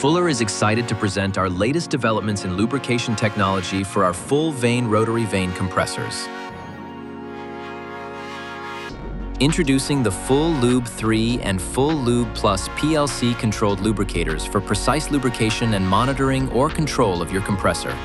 Fuller is excited to present our latest developments in lubrication technology for our Ful-Vane rotary vane compressors. Introducing the Ful-Lube 3 and Ful-Lube Plus PLC-controlled lubricators for precise lubrication and monitoring or control of your compressor.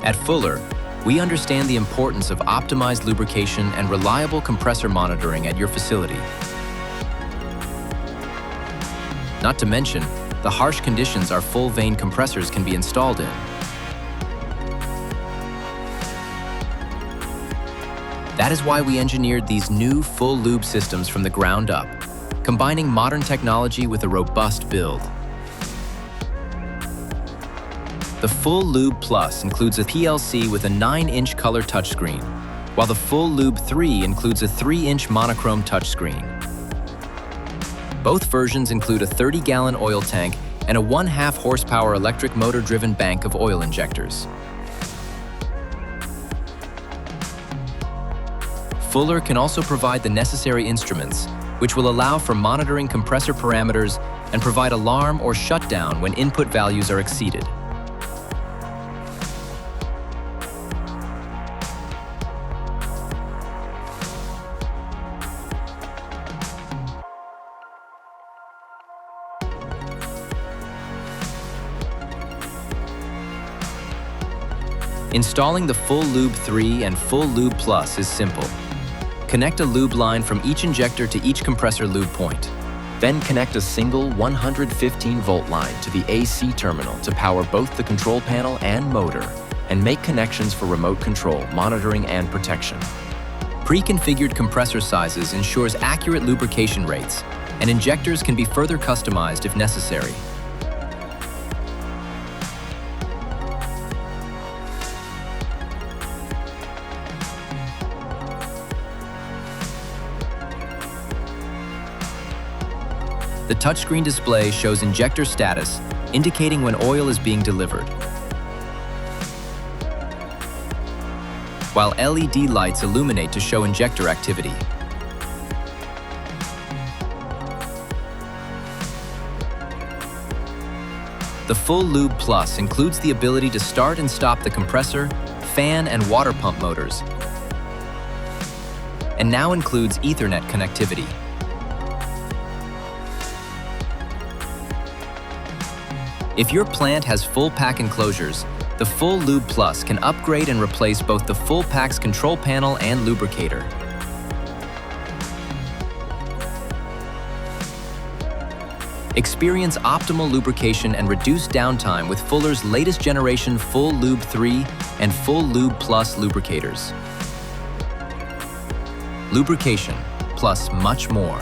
At Fuller, we understand the importance of optimized lubrication and reliable compressor monitoring at your facility. Not to mention the harsh conditions our Ful-Vane compressors can be installed in. That is why we engineered these new Ful-Lube systems from the ground up, combining modern technology with a robust build. The Ful-Lube Plus includes a PLC with a 9-inch color touchscreen, while the Ful-Lube 3 includes a 3-inch monochrome touchscreen. Both versions include a 30-gallon oil tank and a 1/2 horsepower electric motor-driven bank of oil injectors. Fuller can also provide the necessary instruments, which will allow for monitoring compressor parameters and provide alarm or shutdown when input values are exceeded. Installing the Ful-Lube 3 and Ful-Lube Plus is simple. Connect a lube line from each injector to each compressor lube point. Then connect a single 115-volt line to the AC terminal to power both the control panel and motor, and make connections for remote control, monitoring, and protection. Pre-configured compressor sizes ensures accurate lubrication rates, and injectors can be further customized if necessary. The touchscreen display shows injector status, indicating when oil is being delivered, while LED lights illuminate to show injector activity. The Ful-Lube Plus includes the ability to start and stop the compressor, fan, and water pump motors, and now includes Ethernet connectivity. If your plant has full pack enclosures, the Ful-Lube Plus can upgrade and replace both the full pack's control panel and lubricator. Experience optimal lubrication and reduced downtime with Fuller's latest generation Ful-Lube 3 and Ful-Lube Plus lubricators. Lubrication plus much more.